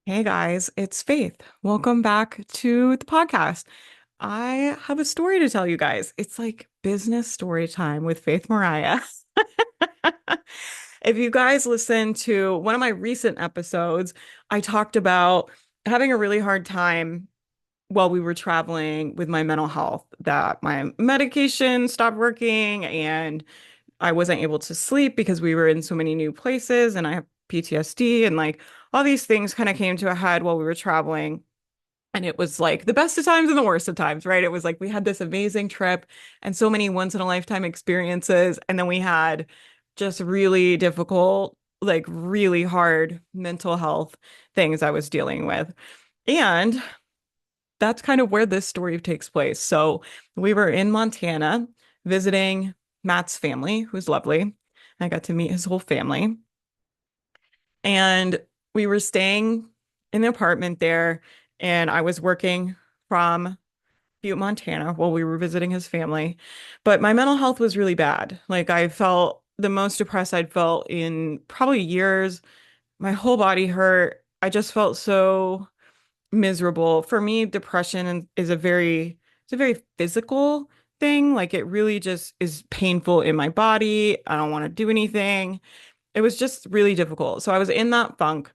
Hey guys, it's Faith. Welcome back to the podcast. I have a story to tell you guys. It's like business story time with Faith Mariah. If you guys listen to one of my recent episodes, I talked about having a really hard time while we were traveling with my mental health, that my medication stopped working and I wasn't able to sleep because we were in so many new places and I have PTSD and like all these things kind of came to a head while we were traveling. And it was like the best of times and the worst of times, right? It was like we had this amazing trip and so many once in a lifetime experiences. And then we had just really difficult, like really hard mental health things I was dealing with. And that's kind of where this story takes place. So we were in Montana visiting Matt's family, who's lovely. I got to meet his whole family. And we were staying in the apartment there, and I was working from Butte, Montana while we were visiting his family. But my mental health was really bad. Like I felt the most depressed I'd felt in probably years. My whole body hurt. I just felt so miserable. For me, depression is a very physical thing. Like it really just is painful in my body. I don't want to do anything. It was just really difficult. So I was in that funk.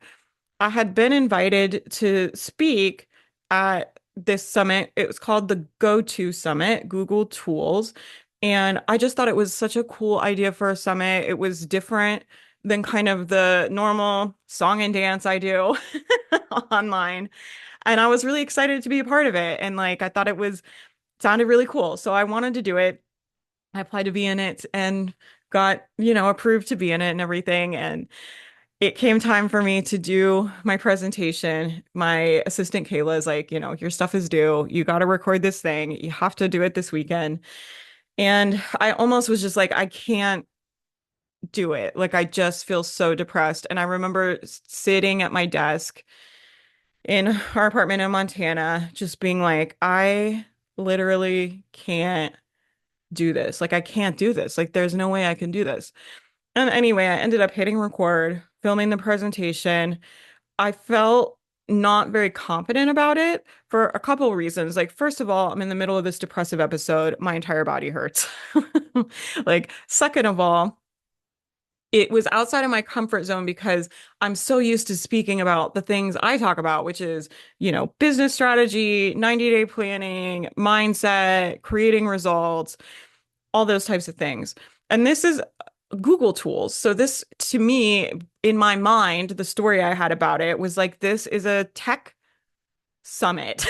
I had been invited to speak at this summit. It was called the Go-To Summit, Google Tools. And I just thought it was such a cool idea for a summit. It was different than kind of the normal song and dance I do online. And I was really excited to be a part of it. And like I thought it was sounded really cool. So I wanted to do it. I applied to be in it and got, approved to be in it and everything. And it came time for me to do my presentation. My assistant Kayla is like, your stuff is due. You got to record this thing. You have to do it this weekend. And I almost was just like, I can't do it. Like, I just feel so depressed. And I remember sitting at my desk in our apartment in Montana, just being like, I literally can't do this. Like, I can't do this. Like, there's no way I can do this. And anyway, I ended up hitting record, filming the presentation. I felt not very confident about it for a couple of reasons. Like, first of all, I'm in the middle of this depressive episode. My entire body hurts. Like, second of all, it was outside of my comfort zone because I'm so used to speaking about the things I talk about, which is, business strategy, 90-day planning, mindset, creating results, all those types of things. And this is Google tools. So this to me, in my mind, the story I had about it was like, this is a tech summit.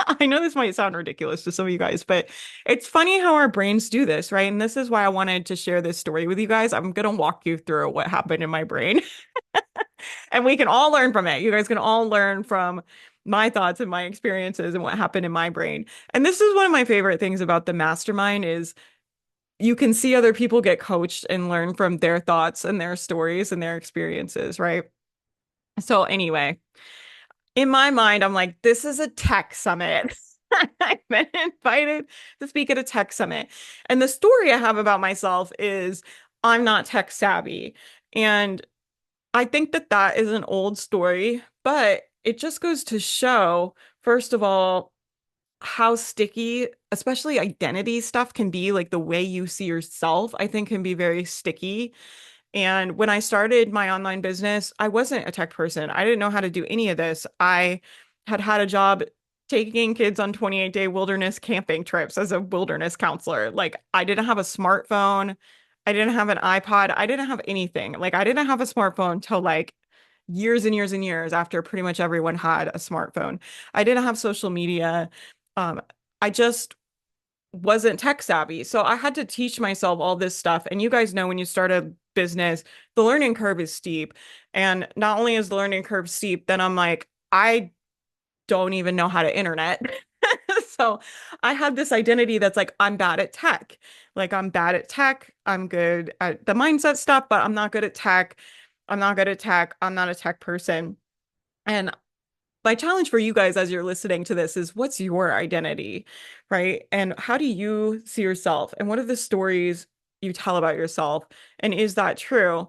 I know this might sound ridiculous to some of you guys, but it's funny how our brains do this, right? And this is why I wanted to share this story with you guys. I'm going to walk you through what happened in my brain, and we can all learn from it. You guys can all learn from my thoughts and my experiences and what happened in my brain. And this is one of my favorite things about the mastermind is you can see other people get coached and learn from their thoughts and their stories and their experiences, right? So anyway, in my mind, I'm like, this is a tech summit. I've been invited to speak at a tech summit. And the story I have about myself is I'm not tech savvy. And I think that that is an old story, but it just goes to show, first of all, how sticky, especially identity stuff can be, like the way you see yourself, I think can be very sticky. And when I started my online business, I wasn't a tech person. I didn't know how to do any of this. I had had a job taking kids on 28-day wilderness camping trips as a wilderness counselor. Like, I didn't have a smartphone. I didn't have an iPod. I didn't have anything. Like, I didn't have a smartphone till like years and years and years after pretty much everyone had a smartphone. I didn't have social media. Um, I just wasn't tech savvy. So I had to teach myself all this stuff. And you guys know when you start a business, the learning curve is steep. And not only is the learning curve steep, then I'm like, I don't even know how to internet. So I had this identity that's like, I'm bad at tech. Like, I'm bad at tech. I'm good at the mindset stuff, but I'm not good at tech. I'm not good at tech. I'm not a tech person. And my challenge for you guys as you're listening to this is what's your identity, right? And how do you see yourself? And what are the stories you tell about yourself? And is that true?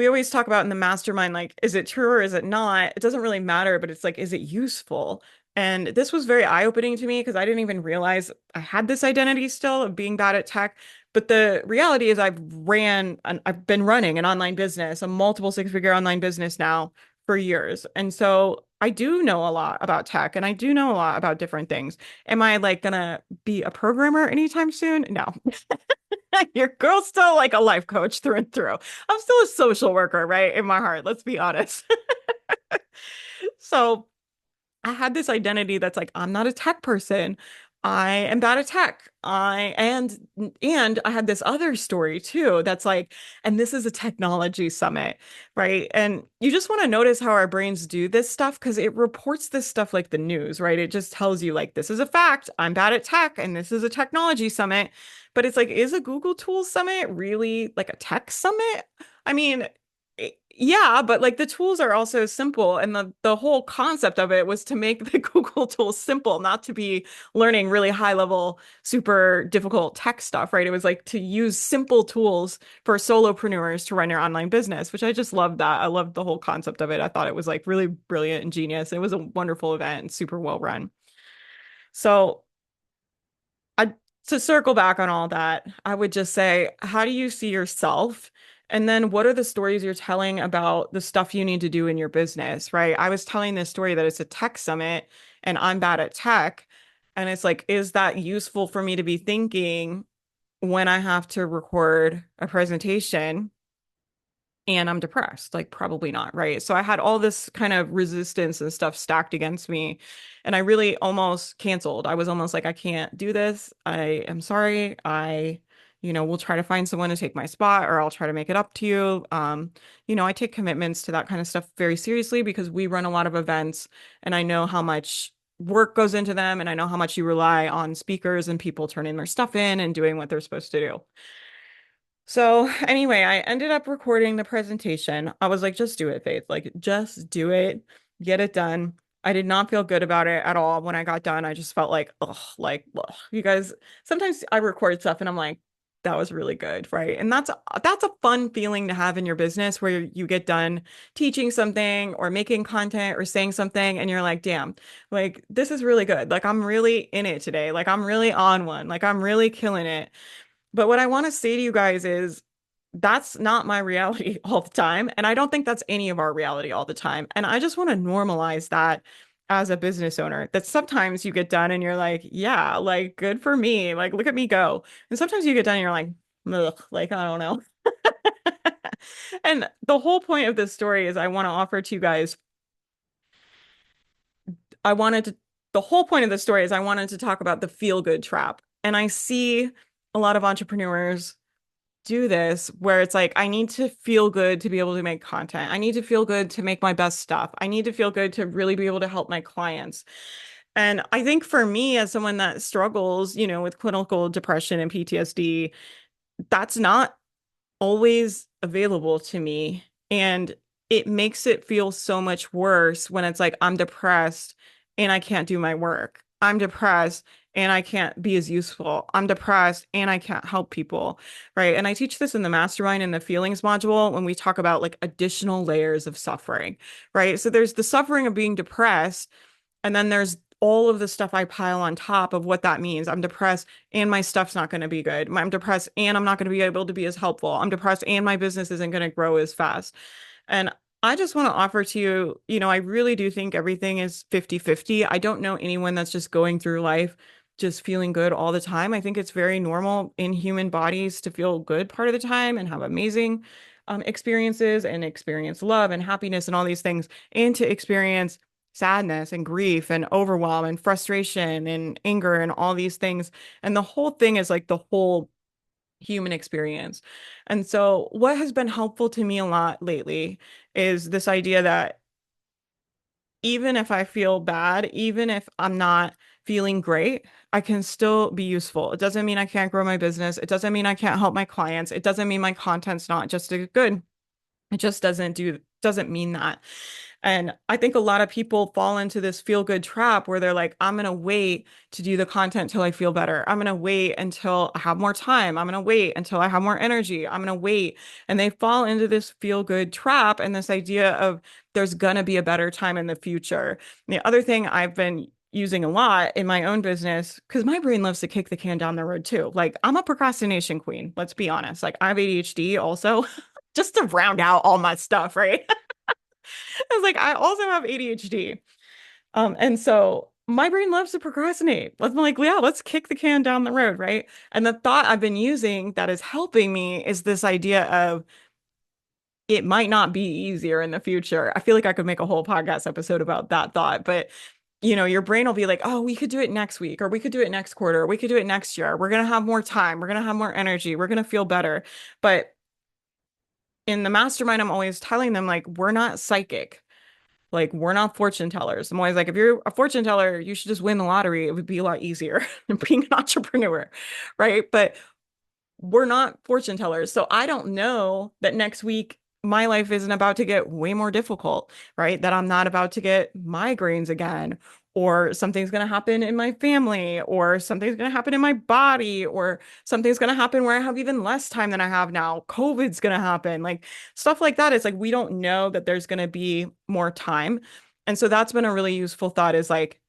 we always talk about in the mastermind, like, is it true or is it not? It doesn't really matter, but it's like, is it useful? And this was very eye-opening to me because I didn't even realize I had this identity still of being bad at tech. But the reality is I've been running an online business, a multiple six-figure online business now for years. And so I do know a lot about tech and I do know a lot about different things. Am I like gonna be a programmer anytime soon? No. Your girl's still like a life coach through and through. I'm still a social worker, right? In my heart, let's be honest. So I had this identity that's like, I'm not a tech person. I am bad at tech. And I had this other story too that's like, and this is a technology summit, right? And you just want to notice how our brains do this stuff because it reports this stuff like the news, right? It just tells you like, this is a fact. I'm bad at tech, and this is a technology summit. But it's like, is a Google Tools summit really like a tech summit? I mean, yeah, but like the tools are also simple, and the whole concept of it was to make the Google tools simple, not to be learning really high level, super difficult tech stuff, right? It was like to use simple tools for solopreneurs to run your online business, which I just loved that. I loved the whole concept of it. I thought it was like really brilliant and genius. It was a wonderful event and super well run. So I to circle back on all that, I would just say, how do you see yourself? And then what are the stories you're telling about the stuff you need to do in your business, right? I was telling this story that it's a tech summit and I'm bad at tech. And it's like, is that useful for me to be thinking when I have to record a presentation and I'm depressed? Like, probably not, right? So I had all this kind of resistance and stuff stacked against me. And I really almost canceled. I was almost like, I can't do this. I am sorry. Will try to find someone to take my spot or I'll try to make it up to you. I take commitments to that kind of stuff very seriously because we run a lot of events and I know how much work goes into them and I know how much you rely on speakers and people turning their stuff in and doing what they're supposed to do. So anyway, I ended up recording the presentation. I was like, just do it, Faith. Like, just do it, get it done. I did not feel good about it at all when I got done. I just felt like, ugh. You guys, sometimes I record stuff and I'm like, that was really good, right? And that's a fun feeling to have in your business where you get done teaching something or making content or saying something and you're like, damn, like this is really good. Like I'm really in it today. Like I'm really on one. Like I'm really killing it. But what I want to say to you guys is that's not my reality all the time. And I don't think that's any of our reality all the time. And I just want to normalize that as a business owner, that sometimes you get done and you're like, yeah, like good for me. Like, look at me go. And sometimes you get done and you're like, ugh, like, I don't know. And the whole point of this story is I want to offer to you guys, I wanted to, the whole point of the story is I wanted to talk about the feel good trap. And I see a lot of entrepreneurs do this where it's like I need to feel good to be able to make content. I need to feel good to make my best stuff. I need to feel good to really be able to help my clients. And I think for me as someone that struggles, with clinical depression and PTSD, that's not always available to me. And it makes it feel so much worse when it's like I'm depressed and I can't do my work. I'm depressed and I can't be as useful. I'm depressed and I can't help people. Right. And I teach this in the mastermind in the feelings module when we talk about like additional layers of suffering. Right. So there's the suffering of being depressed. And then there's all of the stuff I pile on top of what that means. I'm depressed and my stuff's not going to be good. I'm depressed and I'm not going to be able to be as helpful. I'm depressed and my business isn't going to grow as fast. And I just want to offer to you, I really do think everything is 50-50. I don't know anyone that's just going through life just feeling good all the time. I think it's very normal in human bodies to feel good part of the time and have amazing experiences and experience love and happiness and all these things, and to experience sadness and grief and overwhelm and frustration and anger and all these things. And the whole thing is like the whole human experience. And so what has been helpful to me a lot lately is this idea that even if I feel bad, even if I'm not feeling great, I can still be useful. It doesn't mean I can't grow my business. It doesn't mean I can't help my clients. It doesn't mean my content's not just as good. It just doesn't mean that. And I think a lot of people fall into this feel good trap where they're like, I'm going to wait to do the content till I feel better. I'm going to wait until I have more time. I'm going to wait until I have more energy. I'm going to wait. And they fall into this feel good trap and this idea of there's going to be a better time in the future. And the other thing I've been using a lot in my own business, because my brain loves to kick the can down the road too. Like I'm a procrastination queen, let's be honest. Like I have ADHD also, just to round out all my stuff, right? I was like, I also have ADHD. And so my brain loves to procrastinate. I'm like, yeah, let's kick the can down the road, right? And the thought I've been using that is helping me is this idea of it might not be easier in the future. I feel like I could make a whole podcast episode about that thought, but your brain will be like, oh, we could do it next week, or we could do it next quarter, or we could do it next year. We're going to have more time. We're going to have more energy. We're going to feel better. But in the mastermind, I'm always telling them, like, we're not psychic. Like, we're not fortune tellers. I'm always like, if you're a fortune teller, you should just win the lottery. It would be a lot easier than being an entrepreneur, right? But we're not fortune tellers. So I don't know that next week my life isn't about to get way more difficult, right? That I'm not about to get migraines again, or something's going to happen in my family, or something's going to happen in my body, or something's going to happen where I have even less time than I have now. COVID's going to happen. Like stuff like that. It's like we don't know that there's going to be more time. And so that's been a really useful thought is like,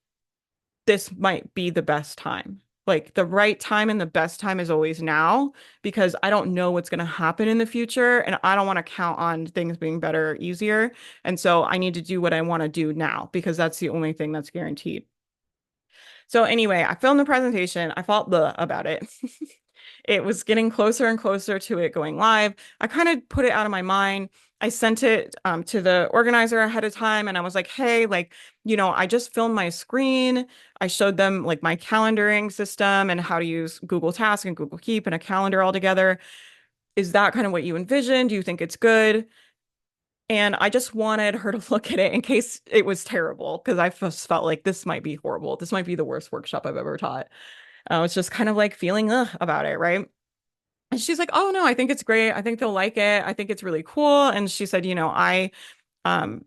this might be the best time. Like the right time and the best time is always now because I don't know what's going to happen in the future and I don't want to count on things being better or easier. And so I need to do what I want to do now because that's the only thing that's guaranteed. So anyway, I filmed the presentation. I felt the about it. It was getting closer and closer to it going live. I kind of put it out of my mind. I sent it to the organizer ahead of time and I was like, hey, like, I just filmed my screen. I showed them like my calendaring system and how to use Google Task and Google Keep and a calendar all together. Is that kind of what you envisioned? Do you think it's good? And I just wanted her to look at it in case it was terrible because I just felt like this might be horrible. This might be the worst workshop I've ever taught. I was just kind of like feeling about it, right? And she's like, oh no, I think it's great. I think they'll like it. I think it's really cool. And she said, I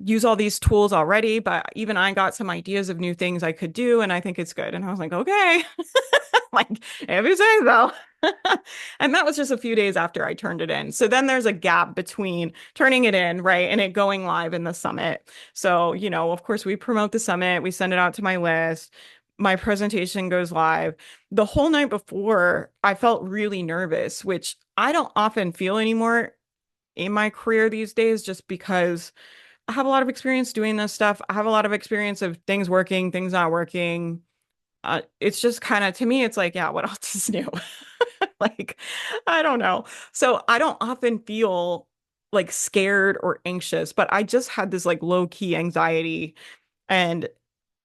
use all these tools already, but even I got some ideas of new things I could do, and I think it's good. And I was like, okay, like if you say so. And that was just a few days after I turned it in. So then there's a gap between turning it in, right, and it going live in the summit. So, of course, we promote the summit, we send it out to my list. My presentation goes live. The whole night before, I felt really nervous, which I don't often feel anymore in my career these days, just because I have a lot of experience doing this stuff. I have a lot of experience of things working, things not working. It's just kind of, to me, it's like, yeah, what else is new? Like, I don't know. So I don't often feel like scared or anxious, but I just had this like low key anxiety. And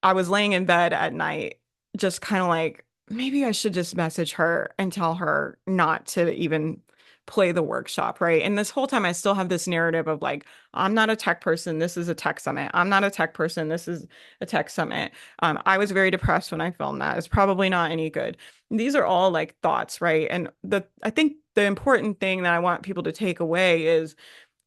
I was laying in bed at night, just kind of like, maybe I should just message her and tell her not to even play the workshop, right? And this whole time, I still have this narrative of like, I'm not a tech person. This is a tech summit. I'm not a tech person. This is a tech summit. I was very depressed when I filmed that. It's probably not any good. These are all like thoughts, right? And I think the important thing that I want people to take away is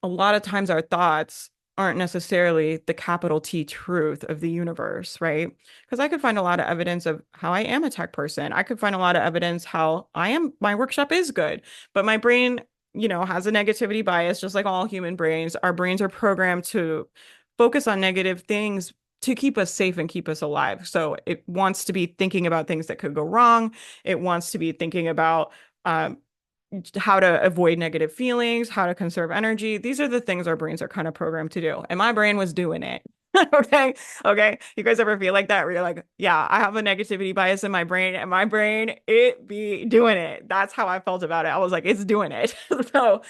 a lot of times our thoughts aren't necessarily the capital T truth of the universe, right? Because I could find a lot of evidence of how I am a tech person. I could find a lot of evidence how my workshop is good, but my brain, has a negativity bias, just like all human brains. Our brains are programmed to focus on negative things to keep us safe and keep us alive. So it wants to be thinking about things that could go wrong. It wants to be thinking about, um, how to avoid negative feelings, how to conserve energy. These are the things our brains are kind of programmed to do. And my brain was doing it. Okay. Okay. You guys ever feel like that where you're like, yeah, I have a negativity bias in my brain and my brain, it be doing it. That's how I felt about it. I was like, it's doing it. So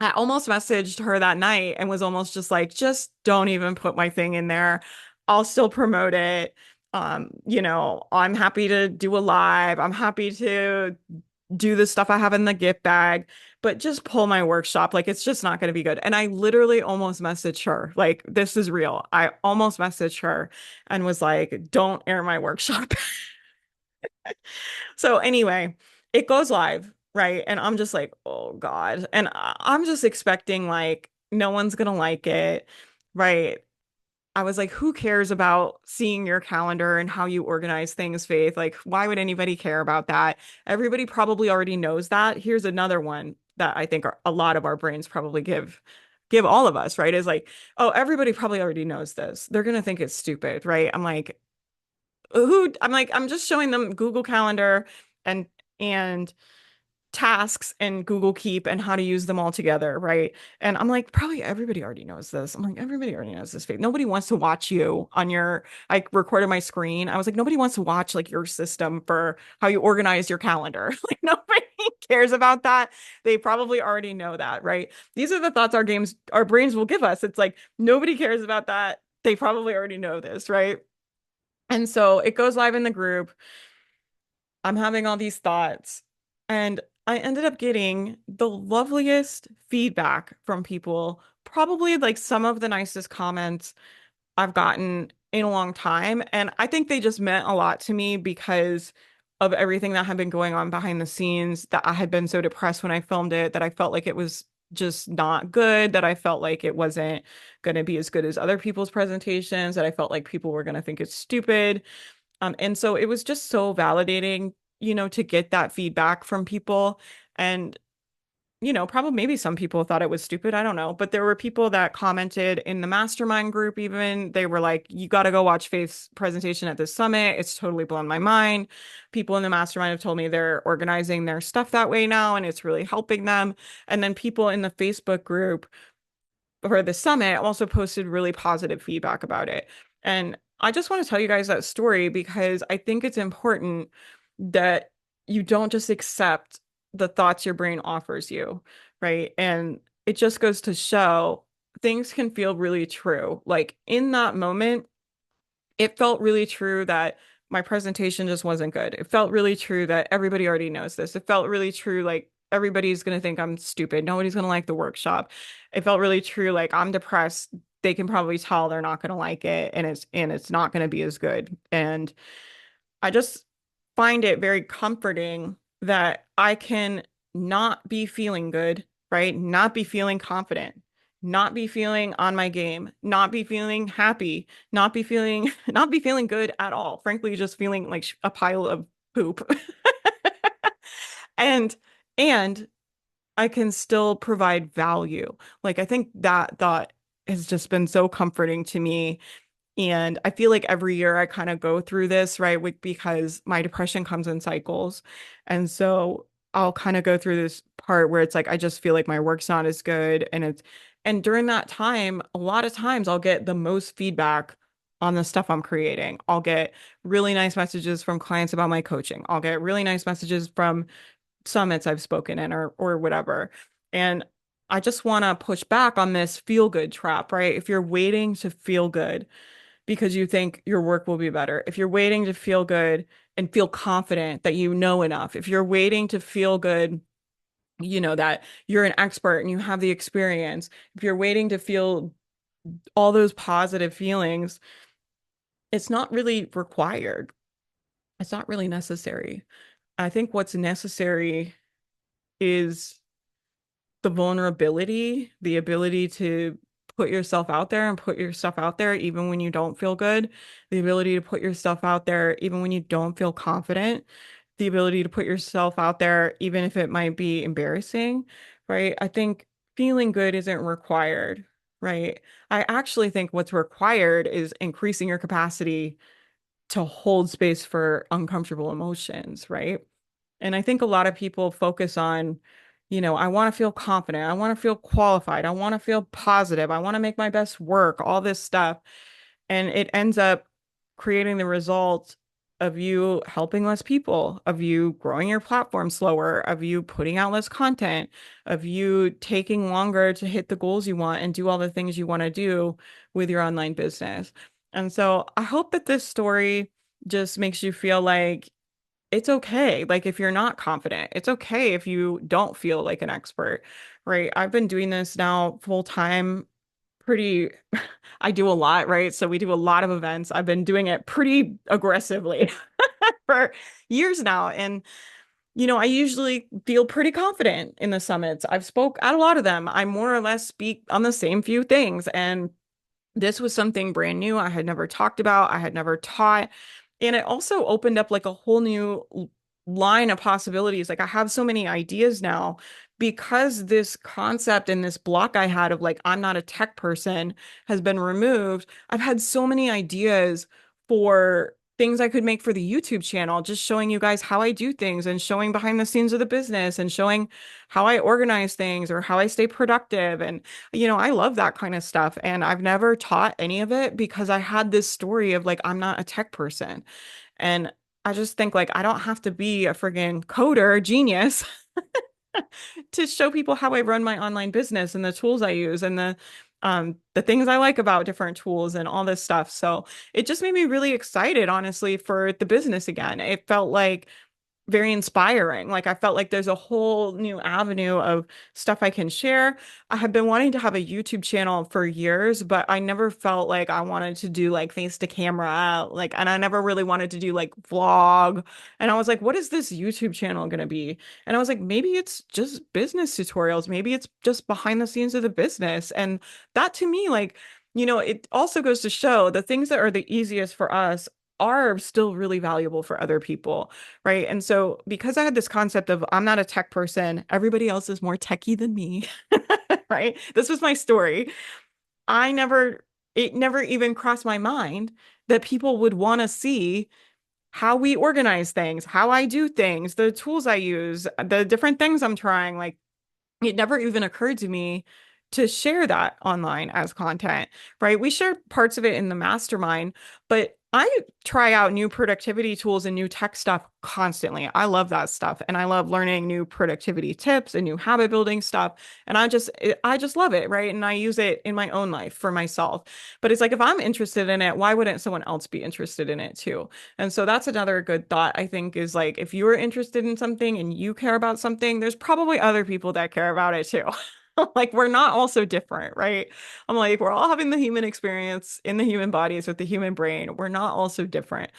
I almost messaged her that night and was almost just like, just don't even put my thing in there. I'll still promote it. I'm happy to do a live. I'm happy to do the stuff I have in the gift bag, but just pull my workshop. Like it's just not going to be good. And I literally almost messaged her, like, this is real. I almost messaged her and was like, don't air my workshop. So anyway, it goes live, right? And I'm just like, oh God. And I'm just expecting like no one's gonna like it, right? I was like, who cares about seeing your calendar and how you organize things, Faith? Like, why would anybody care about that? Everybody probably already knows that. Here's another one that I think a lot of our brains probably give all of us, right? Is like, oh, everybody probably already knows this. They're gonna think it's stupid, right? I'm like, I'm just showing them Google Calendar and and tasks and Google Keep and how to use them all together, right? And I'm like, probably everybody already knows this. I'm like, everybody already knows this. Faith. Nobody wants to watch you on your, I recorded my screen. I was like, nobody wants to watch like your system for how you organize your calendar. Like nobody cares about that. They probably already know that, right? These are the thoughts our brains will give us. It's like, nobody cares about that. They probably already know this, right? And so it goes live in the group. I'm having all these thoughts, and I ended up getting the loveliest feedback from people, probably like some of the nicest comments I've gotten in a long time. And I think they just meant a lot to me because of everything that had been going on behind the scenes, that I had been so depressed when I filmed it, that I felt like it was just not good, that I felt like it wasn't going to be as good as other people's presentations, that I felt like people were going to think it's stupid. And so it was just so validating, to get that feedback from people. And, probably maybe some people thought it was stupid. I don't know. But there were people that commented in the mastermind group, even they were like, you got to go watch Faith's presentation at this summit. It's totally blown my mind. People in the mastermind have told me they're organizing their stuff that way now, and it's really helping them. And then people in the Facebook group for the summit also posted really positive feedback about it. And I just want to tell you guys that story because I think it's important that you don't just accept the thoughts your brain offers you, right? And it just goes to show things can feel really true. Like in that moment, it felt really true that my presentation just wasn't good. It felt really true that everybody already knows this. It felt really true like everybody's going to think I'm stupid. Nobody's going to like the workshop. It felt really true like I'm depressed. They can probably tell they're not going to like it, and it's not going to be as good. And I just find it very comforting that I can not be feeling good, right? Not be feeling confident, not be feeling on my game, not be feeling happy, not be feeling good at all. Frankly, just feeling like a pile of poop. And and I can still provide value. Like I think that thought has just been so comforting to me, and I feel like every year I kind of go through this, right? Because my depression comes in cycles. And so I'll kind of go through this part where it's like I just feel like my work's not as good. And during that time, a lot of times I'll get the most feedback on the stuff I'm creating. I'll get really nice messages from clients about my coaching. I'll get really nice messages from summits I've spoken in or whatever. And I just want to push back on this feel good trap, right? If you're waiting to feel good, because you think your work will be better. If you're waiting to feel good and feel confident that you know enough, if you're waiting to feel good, that you're an expert and you have the experience, if you're waiting to feel all those positive feelings, it's not really required. It's not really necessary. I think what's necessary is the vulnerability, the ability to put yourself out there and put your stuff out there even when you don't feel good, the ability to put your stuff out there even when you don't feel confident, the ability to put yourself out there even if it might be embarrassing, right? I think feeling good isn't required, right? I actually think what's required is increasing your capacity to hold space for uncomfortable emotions, right? And I think a lot of people focus on, I want to feel confident. I want to feel qualified. I want to feel positive. I want to make my best work, all this stuff. And it ends up creating the result of you helping less people, of you growing your platform slower, of you putting out less content, of you taking longer to hit the goals you want and do all the things you want to do with your online business. And so I hope that this story just makes you feel like it's okay. Like if you're not confident, it's okay if you don't feel like an expert, right? I've been doing this now full time, pretty, I do a lot, right? So we do a lot of events. I've been doing it pretty aggressively for years now. And, I usually feel pretty confident in the summits. I've spoke at a lot of them. I more or less speak on the same few things. And this was something brand new I had never talked about, I had never taught. And it also opened up like a whole new line of possibilities. Like I have so many ideas now because this concept and this block I had of like, I'm not a tech person has been removed. I've had so many ideas for things I could make for the YouTube channel, just showing you guys how I do things and showing behind the scenes of the business and showing how I organize things or how I stay productive. And I love that kind of stuff. And I've never taught any of it because I had this story of like, I'm not a tech person. And I just think like, I don't have to be a friggin' coder genius to show people how I run my online business and the tools I use and the things I like about different tools and all this stuff. So it just made me really excited, honestly, for the business again. It felt like very inspiring. Like I felt like there's a whole new avenue of stuff I can share. I have been wanting to have a YouTube channel for years, but I never felt like I wanted to do like face to camera, like, and I never really wanted to do like vlog. And I was like, what is this YouTube channel going to be? And I was like, maybe it's just business tutorials. Maybe it's just behind the scenes of the business. And that to me, like, it also goes to show the things that are the easiest for us are still really valuable for other people. Right. And so because I had this concept of I'm not a tech person, everybody else is more techie than me. Right. This was my story. It never even crossed my mind that people would want to see how we organize things, how I do things, the tools I use, the different things I'm trying. Like it never even occurred to me to share that online as content, right? We share parts of it in the mastermind, but I try out new productivity tools and new tech stuff constantly. I love that stuff and I love learning new productivity tips and new habit building stuff. And I just love it, right? And I use it in my own life for myself. But it's like if I'm interested in it, why wouldn't someone else be interested in it too? And so that's another good thought I think is like if you're interested in something and you care about something, there's probably other people that care about it too. Like we're not all so different, right? I'm like, we're all having the human experience in the human bodies with the human brain. We're not all so different.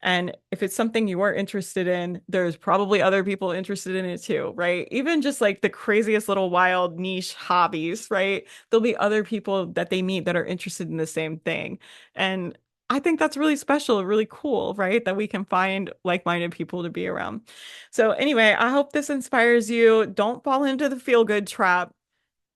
And if it's something you are interested in, there's probably other people interested in it too, right? Even just like the craziest little wild niche hobbies, right? There'll be other people that they meet that are interested in the same thing. And I think that's really special, really cool, right? That we can find like-minded people to be around. So anyway, I hope this inspires you. Don't fall into the feel-good trap.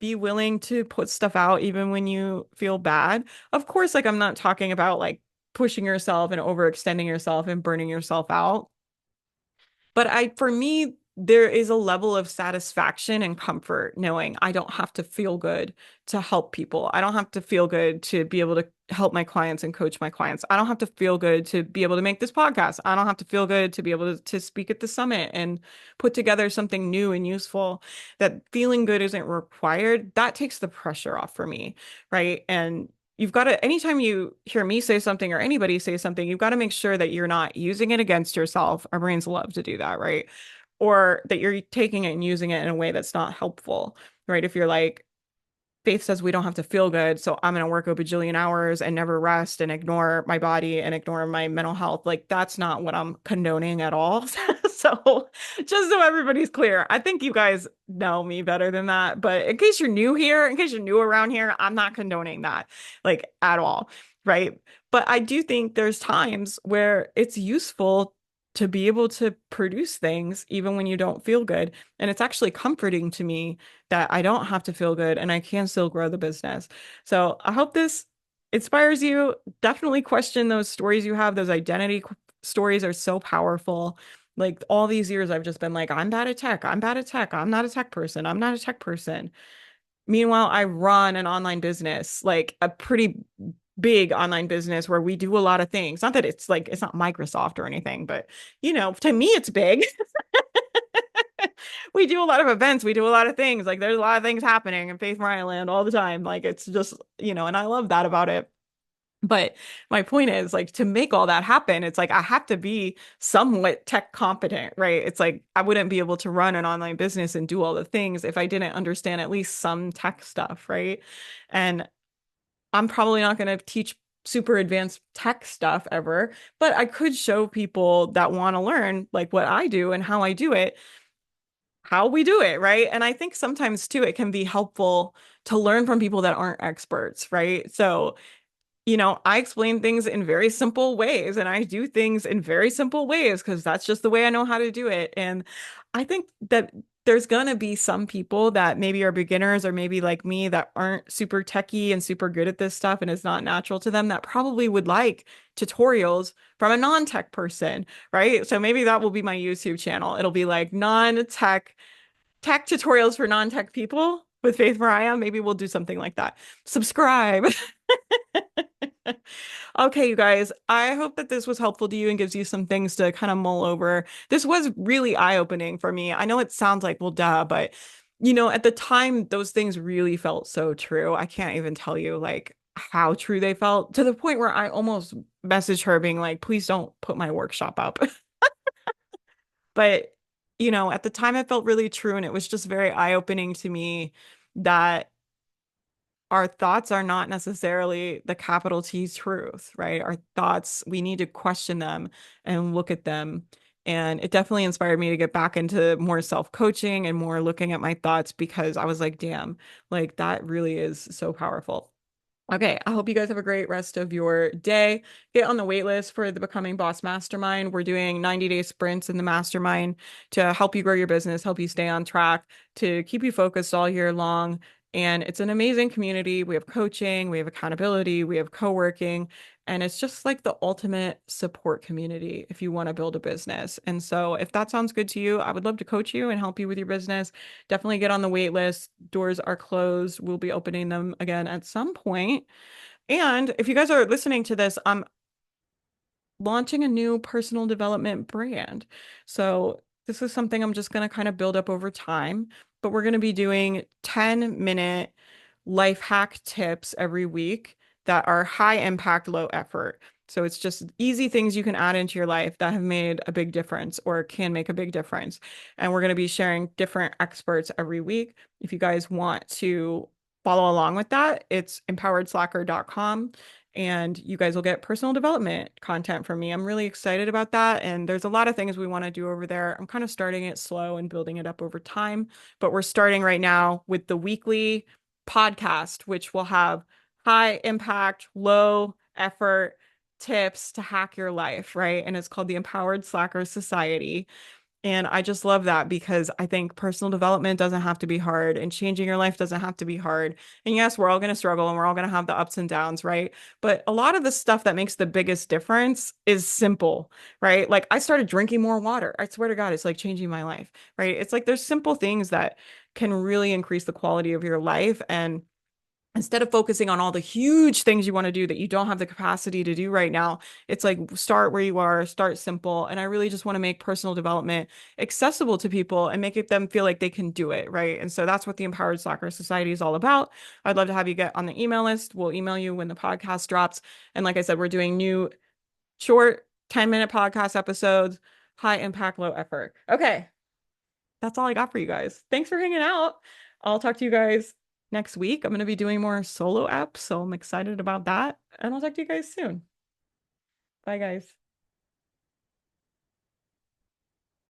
Be willing to put stuff out even when you feel bad. Of course, like I'm not talking about like pushing yourself and overextending yourself and burning yourself out. But for me, there is a level of satisfaction and comfort knowing I don't have to feel good to help people. I don't have to feel good to be able to help my clients and coach my clients. I don't have to feel good to be able to make this podcast. I don't have to feel good to be able to speak at the summit and put together something new and useful. That feeling good isn't required. That takes the pressure off for me, right? And you've got to, anytime you hear me say something or anybody say something, you've got to make sure that you're not using it against yourself. Our brains love to do that, right? Or that you're taking it and using it in a way that's not helpful, right? If you're like, Faith says we don't have to feel good, so I'm going to work a bajillion hours and never rest and ignore my body and ignore my mental health. Like, that's not what I'm condoning at all. So, just so everybody's clear, I think you guys know me better than that. But in case you're new here, in case you're new around here, I'm not condoning that, like, at all. Right. But I do think there's times where it's useful to be able to produce things even when you don't feel good. And it's actually comforting to me that I don't have to feel good and I can still grow the business. So I hope this inspires you. Definitely question those stories you have. Those stories are so powerful. Like all these years, I've just been like, I'm bad at tech. I'm bad at tech. I'm not a tech person. I'm not a tech person. Meanwhile, I run an online business, like a pretty big online business where we do a lot of things. Not that it's like, it's not Microsoft or anything, but to me, it's big. We do a lot of events. We do a lot of things. Like there's a lot of things happening in Faith Mariah land all the time. Like it's just, and I love that about it. But my point is like to make all that happen, it's like I have to be somewhat tech competent, right? It's like I wouldn't be able to run an online business and do all the things if I didn't understand at least some tech stuff, right? And I'm probably not going to teach super advanced tech stuff ever, but I could show people that want to learn like what I do and how I do it, how we do it, right? And I think sometimes too, it can be helpful to learn from people that aren't experts, right? So I explain things in very simple ways and I do things in very simple ways because that's just the way I know how to do it. And I think that there's going to be some people that maybe are beginners or maybe like me that aren't super techie and super good at this stuff and it's not natural to them that probably would like tutorials from a non-tech person, right? So maybe that will be my YouTube channel. It'll be like tech tutorials for non-tech people with Faith Mariah. Maybe we'll do something like that. Subscribe. Okay, you guys, I hope that this was helpful to you and gives you some things to kind of mull over. This was really eye-opening for me. I know it sounds like, well, duh, but at the time, those things really felt so true. I can't even tell you like how true they felt to the point where I almost messaged her being like, please don't put my workshop up. But, at the time it felt really true and it was just very eye-opening to me that our thoughts are not necessarily the capital T truth, right? Our thoughts, we need to question them and look at them. And it definitely inspired me to get back into more self-coaching and more looking at my thoughts because I was like, damn, like that really is so powerful. Okay, I hope you guys have a great rest of your day. Get on the wait list for the Becoming Boss Mastermind. We're doing 90-day sprints in the mastermind to help you grow your business, help you stay on track, to keep you focused all year long. And it's an amazing community. We have coaching, we have accountability, we have co-working, and it's just like the ultimate support community if you want to build a business. And so if that sounds good to you, I would love to coach you and help you with your business. Definitely get on the wait list. Doors are closed. We'll be opening them again at some point. And if you guys are listening to this, I'm launching a new personal development brand. So this is something I'm just going to kind of build up over time, but we're going to be doing 10-minute life hack tips every week that are high impact, low effort. So it's just easy things you can add into your life that have made a big difference or can make a big difference. And we're going to be sharing different experts every week. If you guys want to follow along with that, it's empoweredslacker.com and you guys will get personal development content from me. I'm really excited about that. And there's a lot of things we want to do over there. I'm kind of starting it slow and building it up over time, but we're starting right now with the weekly podcast, which will have high impact, low effort tips to hack your life, right? And it's called the Empowered Slacker Society. And I just love that because I think personal development doesn't have to be hard and changing your life doesn't have to be hard. And yes, we're all going to struggle and we're all going to have the ups and downs, right? But a lot of the stuff that makes the biggest difference is simple, right? Like I started drinking more water. I swear to God, it's like changing my life, right? It's like there's simple things that can really increase the quality of your life. And instead of focusing on all the huge things you want to do that you don't have the capacity to do right now, it's like start where you are, start simple. And I really just want to make personal development accessible to people and make it them feel like they can do it, right? And so that's what the Empowered Soccer Society is all about. I'd love to have you get on the email list. We'll email you when the podcast drops. And like I said, we're doing new short 10-minute podcast episodes, high impact, low effort. Okay, that's all I got for you guys. Thanks for hanging out. I'll talk to you guys next week. I'm going to be doing more solo apps, so I'm excited about that. And I'll talk to you guys soon. Bye, guys.